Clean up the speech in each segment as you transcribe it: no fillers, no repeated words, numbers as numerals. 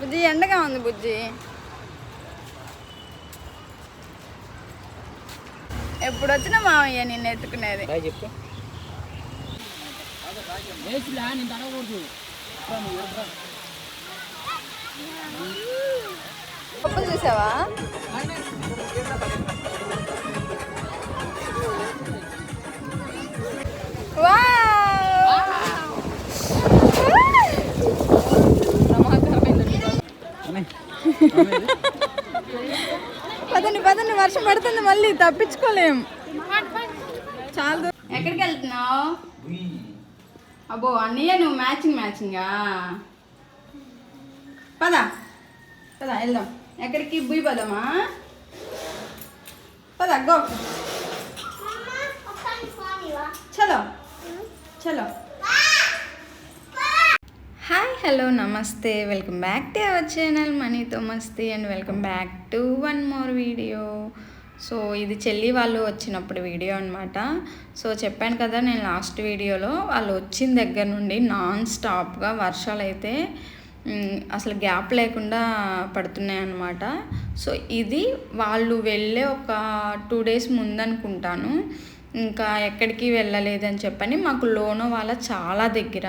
బుజ్జి ఎండగా ఉంది బుజ్జి. ఎప్పుడు వచ్చినా మామయ్య నిన్ను ఎత్తుకునేది. పప్పులు చూసావా? పదండి పదండి, వర్షం పడుతుంది, మళ్ళీ తప్పించుకోలేం. చాలా. ఎక్కడికి వెళ్తున్నావు? అబ్బో అన్నయ్య నువ్వు మ్యాచింగా. పదా పదా వెళ్దాం. ఎక్కడికి? బుయ్యి పదమా? పదా గో. చలో చలో. హాయ్ హలో నమస్తే, welcome back to our channel మనీతో మస్తీ and welcome back to one more video. So ఇది చెల్లి వాళ్ళు వచ్చినప్పుడు వీడియో అనమాట. సో చెప్పాను కదా నేను లాస్ట్ వీడియోలో, వాళ్ళు వచ్చిన దగ్గర నుండి నాన్ స్టాప్గా వర్షాలు అయితే అసలు గ్యాప్ లేకుండా పడుతున్నాయి అన్నమాట. సో ఇది వాళ్ళు వెళ్ళే ఒక 2 days ముందనుకుంటాను. ఇంకా ఎక్కడికి వెళ్ళలేదని చెప్పని మాకు లోనావాలా చాలా దగ్గర.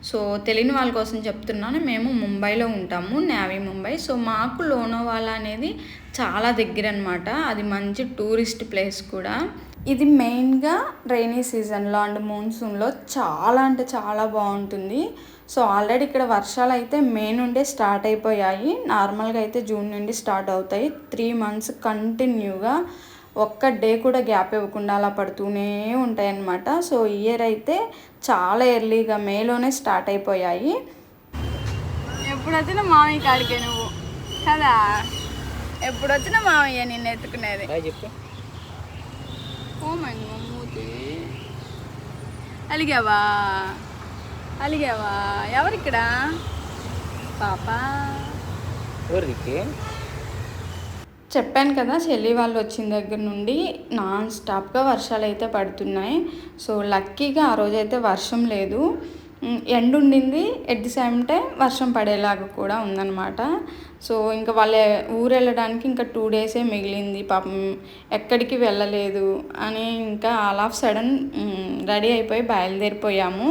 సో తెలియని వాళ్ళ కోసం చెప్తున్నాను, మేము ముంబైలో ఉంటాము, నేవీ ముంబై. సో మాకు లోనావాలా అనేది చాలా దగ్గర అనమాట. అది మంచి టూరిస్ట్ ప్లేస్ కూడా. ఇది మెయిన్గా రైనీ సీజన్లో అండ్ మాన్సూన్లో చాలా అంటే చాలా బాగుంటుంది. సో ఆల్రెడీ ఇక్కడ వర్షాలు అయితే మే నుండే స్టార్ట్ అయిపోయాయి. నార్మల్గా అయితే జూన్ నుండి స్టార్ట్ అవుతాయి. 3 months కంటిన్యూగా ఒక్క డే కూడా గ్యాప్ ఇవ్వకుండా అలా పడుతూనే ఉంటాయి అన్నమాట. సో ఇయర్ అయితే చాలా ఎర్లీగా మేలోనే స్టార్ట్ అయిపోయాయి. ఎప్పుడు వచ్చినా మామయ్య కాడికే నువ్వు కదా, ఎప్పుడు వచ్చినా మామయ్య నిన్ను ఎత్తుకునేది. అలిగావా అలిగావా? ఎవరిక్కడ పాపా? చెప్పాను కదా చెల్లి వాళ్ళు వచ్చిన దగ్గర నుండి నాన్ స్టాప్గా వర్షాలు అయితే పడుతున్నాయి. సో లక్కీగా ఆ రోజైతే వర్షం లేదు, ఎండ ఉండింది, ఎట్ ది సేమ్ టైం వర్షం పడేలాగా కూడా ఉందన్నమాట. సో ఇంకా వాళ్ళ ఊరు వెళ్ళడానికి ఇంకా 2 days మిగిలింది. పాపం ఎక్కడికి వెళ్ళలేదు అని ఇంకా ఆల్ ఆఫ్ సడన్ రెడీ అయిపోయి బయలుదేరిపోయాము.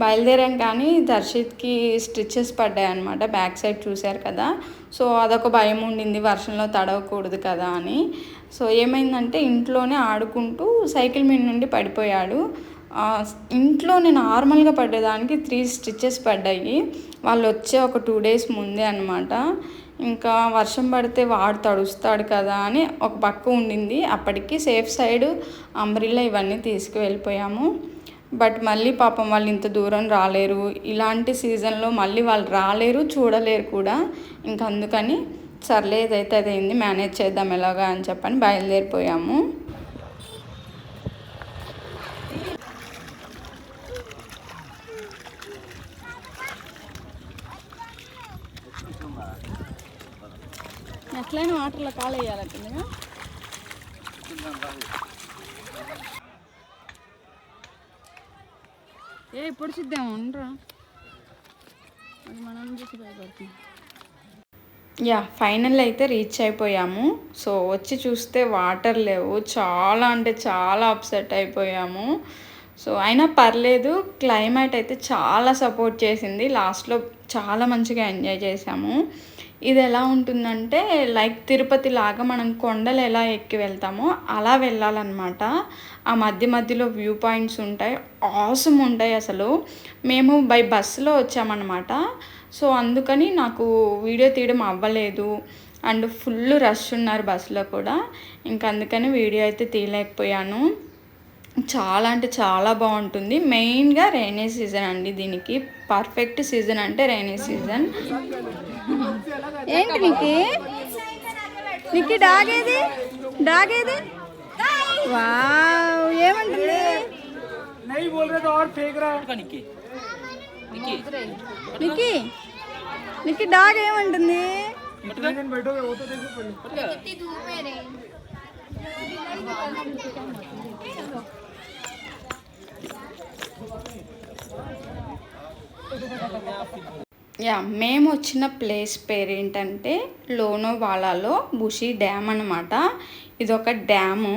బయలుదేరాం కానీ దర్శిత్కి స్టిచెస్ పడ్డాయి అన్నమాట. బ్యాక్ సైడ్ చూశారు కదా. సో అదొక భయం ఉండింది, వర్షంలో తడవకూడదు కదా అని. సో ఏమైందంటే ఇంట్లోనే ఆడుకుంటూ సైకిల్ మీద నుండి పడిపోయాడు. ఇంట్లోనే నార్మల్గా పడ్డేదానికి 3 stitches పడ్డాయి. వాళ్ళు వచ్చే ఒక 2 days ముందే అనమాట. ఇంకా వర్షం పడితే వాడు తడుస్తాడు కదా అని ఒక పక్క ఉండింది. అప్పటికి సేఫ్ సైడ్ అంబ్రిల్లా ఇవన్నీ తీసుకువెళ్ళిపోయాము. బట్ మళ్ళీ పాపం వాళ్ళు ఇంత దూరం రాలేరు, ఇలాంటి సీజన్లో మళ్ళీ వాళ్ళు రాలేరు, చూడలేరు కూడా. ఇంకా అందుకని సర్లే ఏదైతే అదైంది, మేనేజ్ చేద్దాం ఎలాగా అని చెప్పని బయలుదేరిపోయాము. ఎట్లయినా వాటర్లో కాలు వేయాలంటుందిగా. ఇప్పుడు చూద్దాము ఉండరా, అది మనం చూసి భయపడుతుంది. యా ఫైనల్ అయితే రీచ్ అయిపోయాము. సో వచ్చి చూస్తే వాటర్ లేవు, చాలా అంటే చాలా అప్సెట్ అయిపోయాము. సో అయినా పర్లేదు, క్లైమేట్ అయితే చాలా సపోర్ట్ చేసింది. లాస్ట్లో చాలా మంచిగా ఎంజాయ్ చేసాము. ఇది ఎలా ఉంటుందంటే లైక్ తిరుపతి లాగా మనం కొండలు ఎలా ఎక్కి వెళ్తామో అలా వెళ్ళాలన్నమాట. ఆ మధ్యలో వ్యూ పాయింట్స్ ఉంటాయి, ఆసమ్ ఉంటాయి అసలు. మేము బై బస్సులో వచ్చామన్నమాట. సో అందుకని నాకు వీడియో తీయడం అవ్వలేదు, అండ్ ఫుల్ రష్ ఉన్నారు బస్సులో కూడా. ఇంకా అందుకని వీడియో అయితే తీయలేకపోయాను. చాలా అంటే చాలా బాగుంటుంది. మెయిన్గా రైనీ సీజన్ అండి, దీనికి పర్ఫెక్ట్ సీజన్ అంటే రైనీ సీజన్. ఏంటి నీకు డాగేది వావ్ ఏమంటుంది? నీకు డాగ్ ఏమంటుంది? మేము వచ్చిన ప్లేస్ పేరేంటంటే లోనావాలాలో బుషి డ్యామ్ అనమాట. ఇదొక డ్యాము.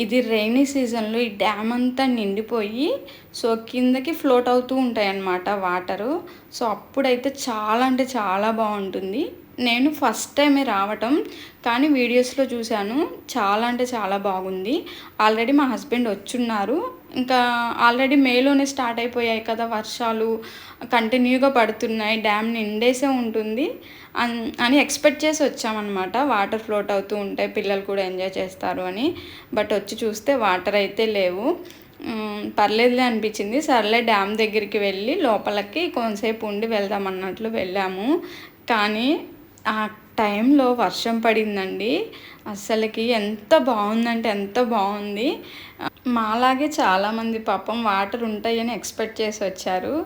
ఇది రైనీ సీజన్లో ఈ డ్యామ్ అంతా నిండిపోయి సో కిందకి ఫ్లోట్ అవుతూ ఉంటాయి అన్నమాట వాటరు. సో అప్పుడైతే చాలా అంటే చాలా బాగుంటుంది. నేను ఫస్ట్ టైమే రావటం, కానీ వీడియోస్లో చూశాను, చాలా అంటే చాలా బాగుంది. ఆల్రెడీ మా హస్బెండ్ వచ్చున్నారు. ఇంకా ఆల్రెడీ మేలోనే స్టార్ట్ అయిపోయాయి కదా వర్షాలు, కంటిన్యూగా పడుతున్నాయి, డ్యామ్ నిండేసే ఉంటుంది అని ఎక్స్పెక్ట్ చేసి వచ్చామన్నమాట. వాటర్ ఫ్లోట్ అవుతూ ఉంటాయి, పిల్లలు కూడా ఎంజాయ్ చేస్తారు అని. బట్ వచ్చి చూస్తే వాటర్ అయితే లేవు. పర్లేదులే అనిపించింది. సర్లే డ్యామ్ దగ్గరికి వెళ్ళి లోపలికి కొంతసేపు ఉండి వెళ్దాం అన్నట్లు వెళ్ళాము. కానీ ఆ టైంలో వర్షం పడిందండి. అస్సలకి ఎంత బాగుందంటే ఎంత బాగుంది. మాలాగే చాలామంది పాపం వాటర్ ఉంటాయని ఎక్స్పెక్ట్ చేసి వచ్చారు.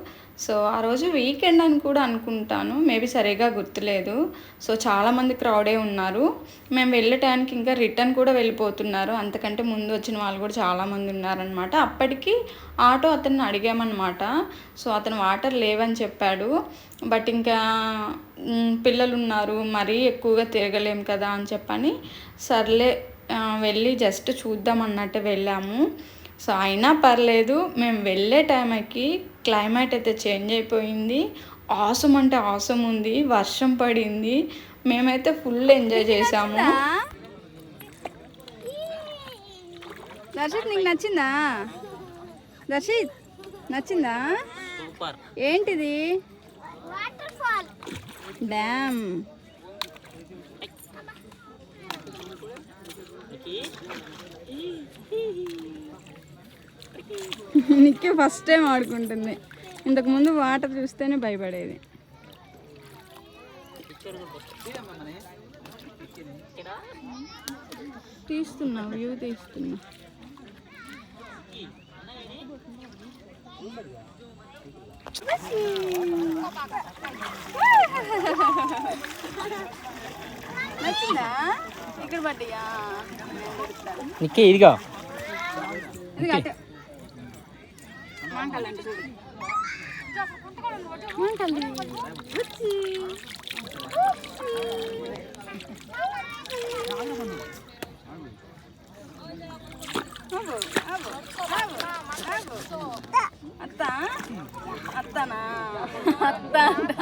సో ఆ రోజు వీకెండ్ అని కూడా అనుకుంటాను, మేబీ సరిగా గుర్తులేదు. సో చాలామంది క్రౌడే ఉన్నారు. మేము వెళ్ళే టైంకి ఇంకా రిటర్న్ కూడా వెళ్ళిపోతున్నారు. అంతకంటే ముందు వచ్చిన వాళ్ళు కూడా చాలామంది ఉన్నారనమాట. అప్పటికి ఆటో అతన్ని అడిగామన్నమాట. సో అతను వాటర్ లేవని చెప్పాడు. బట్ ఇంకా పిల్లలు ఉన్నారు, మరీ ఎక్కువగా తిరగలేము కదా అని చెప్పని సర్లే వెళ్ళి జస్ట్ చూద్దాం అన్నట్టు వెళ్ళాము. సో అయినా పర్లేదు, మేము వెళ్ళే టైంకి క్లైమేట్ అయితే చేంజ్ అయిపోయింది. ఆసమ్ అంటే ఆసమ్ ఉంది, వర్షం పడింది, మేమైతే ఫుల్ ఎంజాయ్ చేసాము. దర్శిత్ నీకు నచ్చిందా? దర్శిత్ నచ్చిందా? ఏంటిది? డ్యామ్. నీకే ఫస్ట్ టైం ఆడుకుంటుంది. ఇంతకుముందు వాటర్ చూస్తేనే భయపడేది. తీస్తున్నా, వ్యూ తీస్తున్నా. నచ్చిందా? ఇక్కడ పడ్డాయా? నిక్కి ఇదిగా ఇది కట్టు. మాంకాలంటే చూడు, మాంకాలి వచ్చి అత్త అత్తనా అత్త అంట.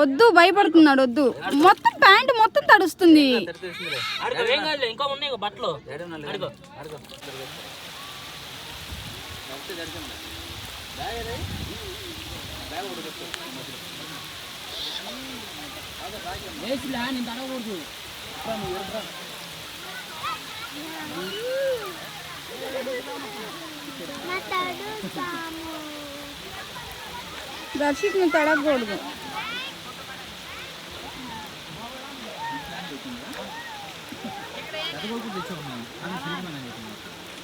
వద్దు, భయపడుతున్నాడు. వద్దు, మొత్తం ప్యాంట్ మొత్తం తడుస్తుంది. దర్శిత్ నువ్వు తడగకూడదు.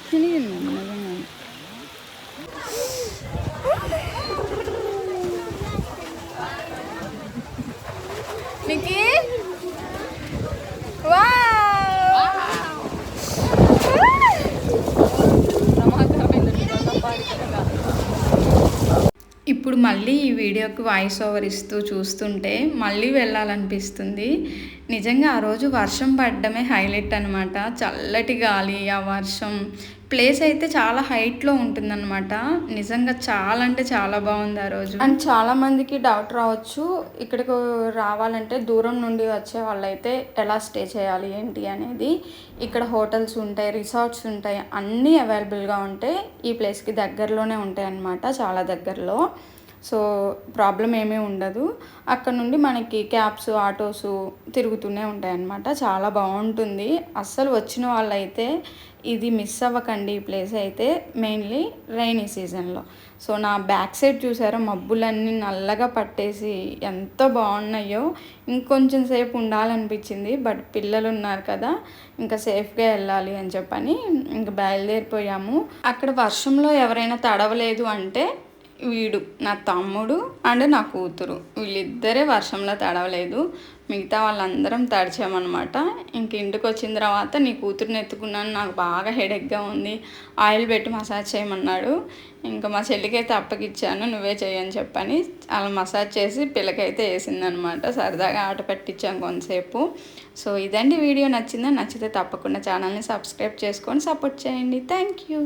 చినిగింది నిజంగా. నిక్కి ఇప్పుడు మళ్ళీ ఈ వీడియోకి వాయిస్ ఓవర్ ఇస్తూ చూస్తుంటే మళ్ళీ వెళ్ళాలనిపిస్తుంది. నిజంగా ఆ రోజు వర్షం పడడమే హైలైట్ అనమాట. చల్లటి గాలి, ఆ వర్షం, ప్లేస్ అయితే చాలా హైట్లో ఉంటుందన్నమాట. నిజంగా చాలా అంటే చాలా బాగుంది ఆ రోజు. అండ్ చాలామందికి డౌట్ రావచ్చు, ఇక్కడికి రావాలంటే దూరం నుండి వచ్చే వాళ్ళైతే ఎలా స్టే చేయాలి ఏంటి అనేది. ఇక్కడ హోటల్స్ ఉంటాయి, రిసార్ట్స్ ఉంటాయి, అన్నీ అవైలబుల్గా ఉంటాయి. ఈ ప్లేస్కి దగ్గరలోనే ఉంటాయి అన్నమాట, చాలా దగ్గరలో. సో ప్రాబ్లం ఏమీ ఉండదు. అక్కడ నుండి మనకి క్యాబ్స్, ఆటోస్ తిరుగుతూనే ఉంటాయి అన్నమాట. చాలా బాగుంటుంది. అస్సలు వచ్చిన వాళ్ళైతే ఇది మిస్ అవ్వకండి. ఈ ప్లేస్ అయితే మెయిన్లీ రైనీ సీజన్లో. సో నా బ్యాక్ సైడ్ చూసారా, మబ్బులన్నీ నల్లగా పట్టేసి ఎంత బాగున్నాయో. ఇంకొంచెం సేపు ఉండాలనిపించింది, బట్ పిల్లలు ఉన్నారు కదా, ఇంకా సేఫ్గా వెళ్ళాలి అని చెప్పని ఇంకా బయలుదేరిపోయాము. అక్కడ వర్షంలో ఎవరైనా తడవలేదు అంటే వీడు, నా తమ్ముడు అండ్ నా కూతురు, వీళ్ళిద్దరే వర్షంలో తడవలేదు. మిగతా వాళ్ళందరం తడిచామన్నమాట. ఇంక ఇంటికి వచ్చిన తర్వాత నీ కూతురుని ఎత్తుకున్నాను, నాకు బాగా హెడేక్గా ఉంది, ఆయిల్ పెట్టి మసాజ్ చేయమన్నాడు. ఇంకా మా చెల్లికైతే అప్పగిచ్చాను, నువ్వే చేయని చెప్పని అలా మసాజ్ చేసి పిల్లకైతే వేసిందనమాట. సరదాగా ఆట పట్టించాను కొంతసేపు. సో ఇదండి వీడియో. నచ్చితే తప్పకుండా ఛానల్ని సబ్స్క్రైబ్ చేసుకొని సపోర్ట్ చేయండి. Thank you.